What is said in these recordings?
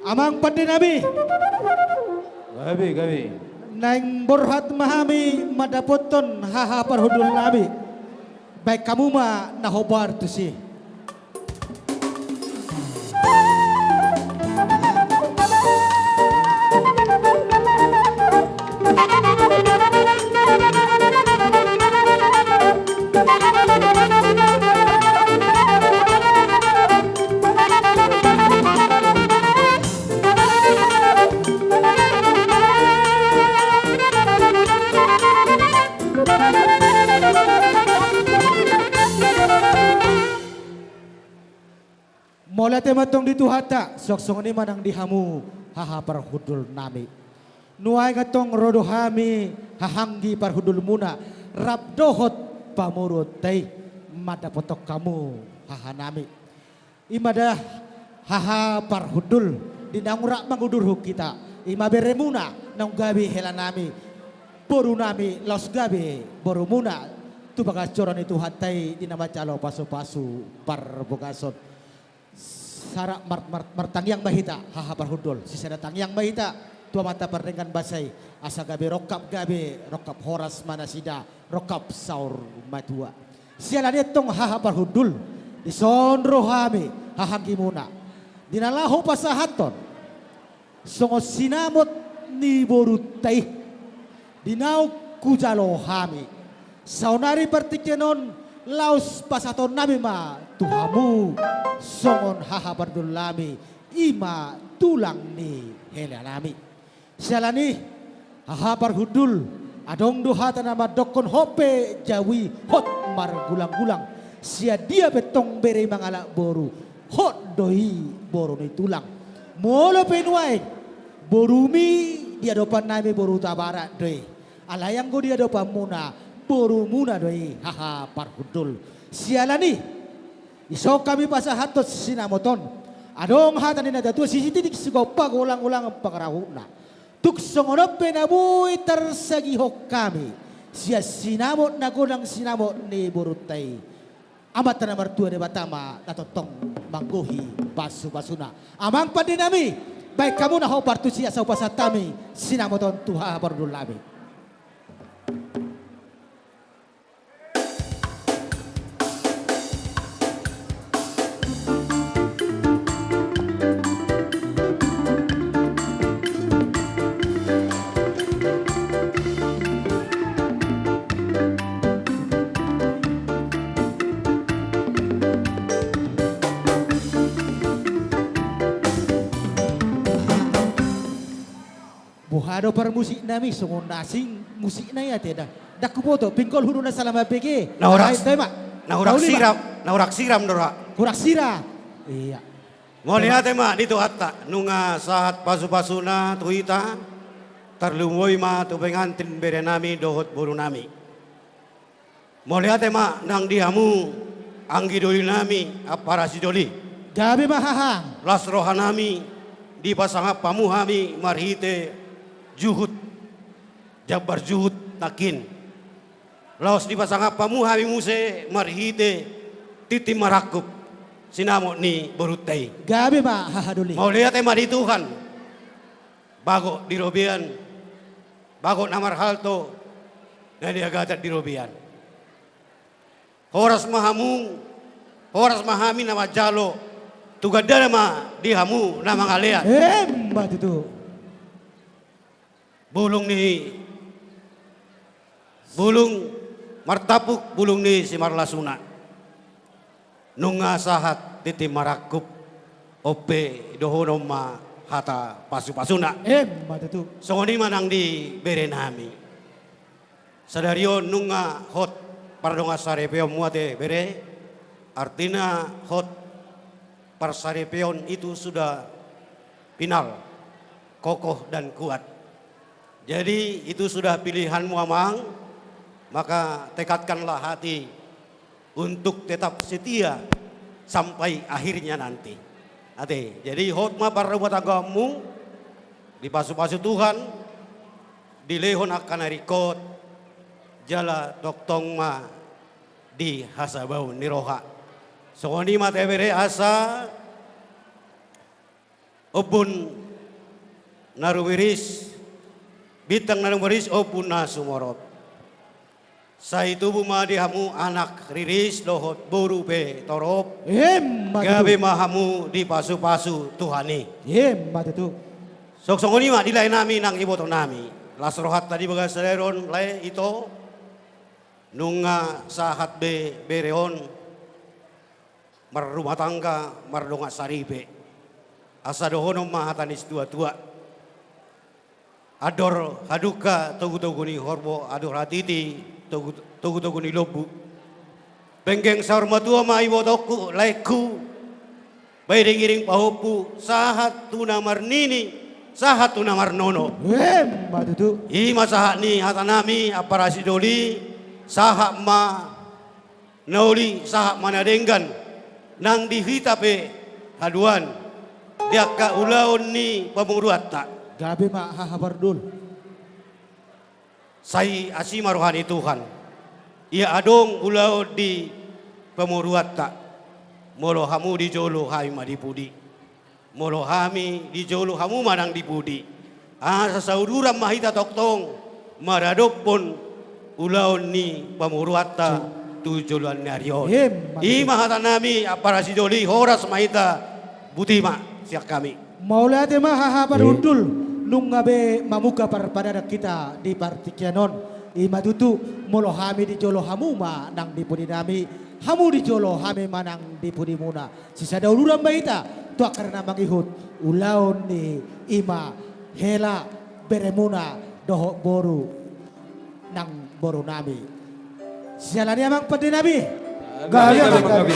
Amang pandinabi. Gabi. Nang borhat mahami madapoton haha parhudul nabi. Baik kamu ma nahobar tu si. Mola tematong dituhata, sok ni manang dihamu haha parhudul nami. Nuay ngatong rodohami hahanggi parhudul muna, rabdohot pamurut tay madapotok kamu haha nami. Imada haha parhudul dinangura mangudurhu kita. Ima beremuna nang gabi hela nami. Boru nami los gabi boru muna. Tu bagas coron itu hatai dinama calo pasu-pasu parbogasot. Sara martangyang mahita haha parhudul sisa tangyang mahita tua mata perdengan basai asa gabe rokap horas manasida rokap saur matua sialan etong haha parhudul disonro hami hahanggi muna dinalaho pasahaton songo sinamot ni borutai dinau kujalo hami saunari partikenon laus pasaton nami ma tuhamu songon haha bardul lami ima tulang ni helalami sialani haha parhudul adong duhata nama dokon hope jawi hot mar gulang-gulang sia dia betong bere mangala boru hot doi boru ni tulang molo penuai borumi dia dopan nami boru tabara doi alayang go dia dopan muna boru muna doi haha parhudul sialani iso kami pasahatot sinamoton adong hatan ni nadatu sisititik sugo pagulang-ulang ang pangarahuna tuksongonop penabuhi tersagi hok kami sia sinamot nagunang sinamot ni burutay amat na martua de batama natotong mangguhi basu-basuna amang pandinami baik kamu na ho partu siya sa upasatami sinamoton tuha bardulami. Buhado para musik nami sungon nasing musik na ya teda. Dakupoto pingkol huru na salama peke. Naurak siram dora. Kurak sira. Iya. Mo lihat ma dito hatta nunga sahat pasu-pasuna tuita tarlumoy ma tubengantin bere nami dohot buru nami. Mo lihat ma nang diamu anggi doli nami apara sidoli. Gabi mahahang. Las rohanami di pasangap pamuhami marhite juhud jabar juhud nakin laos di pasangap pamuhami muse marhite titi marakup sinamo ni borutay Gabi mahahaduli. mau lihat ema di Tuhan bago di robian bago namar halto na diagatat di robian horas mahami nama jalo tugadara ma dihamu nama ngalean Mbak itu. Bulung martapuk bulung ni si marlasuna nunga sahat titi marakup ope dohono ma hata pasu-pasuna Mbak itu. songoni manang di bere nami sadario nunga hot pardonga sarepeon muate bere artinya hot parsarepeon itu sudah final kokoh dan kuat. Jadi itu sudah pilihanmu amang, maka tekadkanlah hati untuk tetap setia sampai akhirnya nanti. Jadi hotma para buat agamu di pasu-pasu Tuhan, di lehon akan harikot, jala doktong ma di hasabau niroha. Songoni mate bere asa obun naruwiris, bitang naruwiris obun na sumorot. Sa itubo madihamu anak riris dohot buru be torop. Gabi mahamu di pasu-pasu Tuhani. Matutu. Sok-songoni ma dilay nami nang iboto nami. Lasrohat tadi baga saleron lay ito. Nunga sahat be bereon. Marrumah tangga marlunga saribe. Asa dohonom mahatanis tua-tua. Ador haduka togu-togu ni horbo ador hatiti togu-togu ni lobu. Benggeng saur matua ma ibotoku laiku. Bairing-iring pahopu sahat tuna marnini sahat tuna marnono. Matutu. Ima sahat ni hatanami aparasi doli sahat ma nauli sahat manadenggan. Nang dihitape haduan dia ka ulaon ni pamuruat tak gabi ma hahabardul sai asima rohani Tuhan ia adong ulaon di pamuruat tak molo hamu di jolo hai ma dipudi molo hami di jolo hamu manang dipudi sasauduram mahita toktong maradopon ulaon ni pamuruat tak tujuan narion. Ima hatanami aparasi joli horas mahita butima siak kami. Maulate mah hahaparudul nung ngabe mamuka pada kita di partikianon. Ima tutu molo hami di jolo hamu ma nang dipudi nami hamu di jolo hami manang dipudi muna. Sisa dauluran mahita tu karena mangihut ulaon ni ima hela beremuna doho boru nang boru nami. Sialani amang pati nabi. Gabi gabi.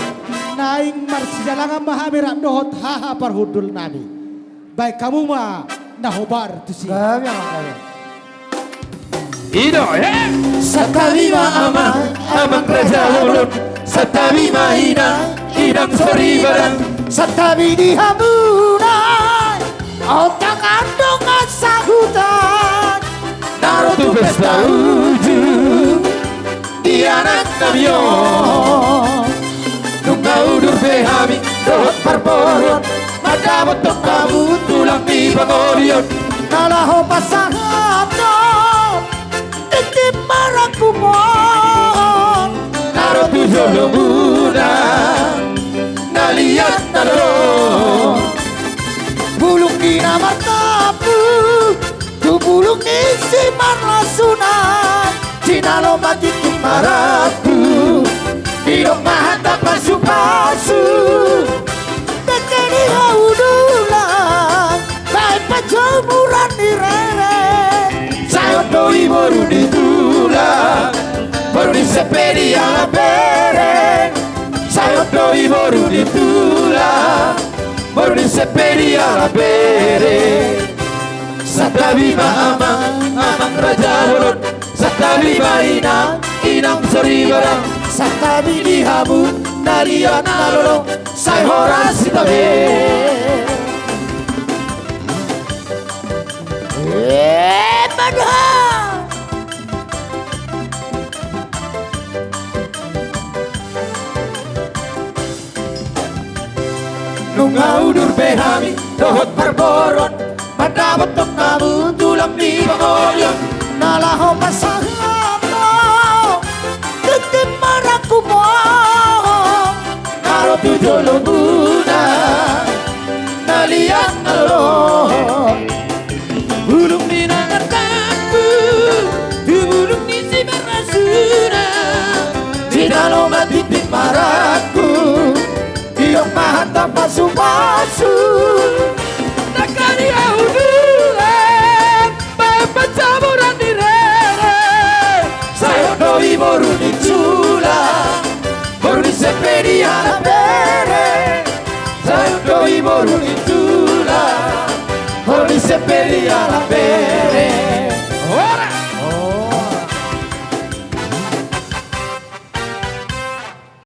Naing marsijalangan mahamira dohot haha parhudul nabi. Baik kamu mah nahobar tusi. Gabi gabi. Ido Satabi amang raja ulun. Satabi mahina idang sori barang. Satabi di hamunai. Otak andong asahutan. Naruto pesta ujung. Di anak kamyon nunga udur behami dohot parporon mada botok kamu tulang di pangorion Nalaho pasangato Itim marakumon naro tujuh lemuna naliat nalong Bulung di nama tapu Tu bulung isi marlasunan Cinalo mati maraku Hidup mahata pasu-pasu Tekeni haudulan Baik pajamuran di rere sayot doi baru ditulang baru disepedi ala bereng sayot doi baru ditulang baru disepedi ala bereng Satabi amang raja ulun Satabi mahina inang sori barang Satabi di hamu Narian nalolong say horas itabe Padahal nunga udur behami dohot parboron pada botok kamu tulang di pangolion Nalaho pasangato Titim marakumon naro tujuh lembuna nalian nalong bulung di nangan kaku bulung di si berasuna di dalam titik maraku hidup mahata pasu-pasu nakani audulan bapak caburan di rere saya doi baru dicula baru disepedi ala bere saya doi baru dicula baru disepedi ala bere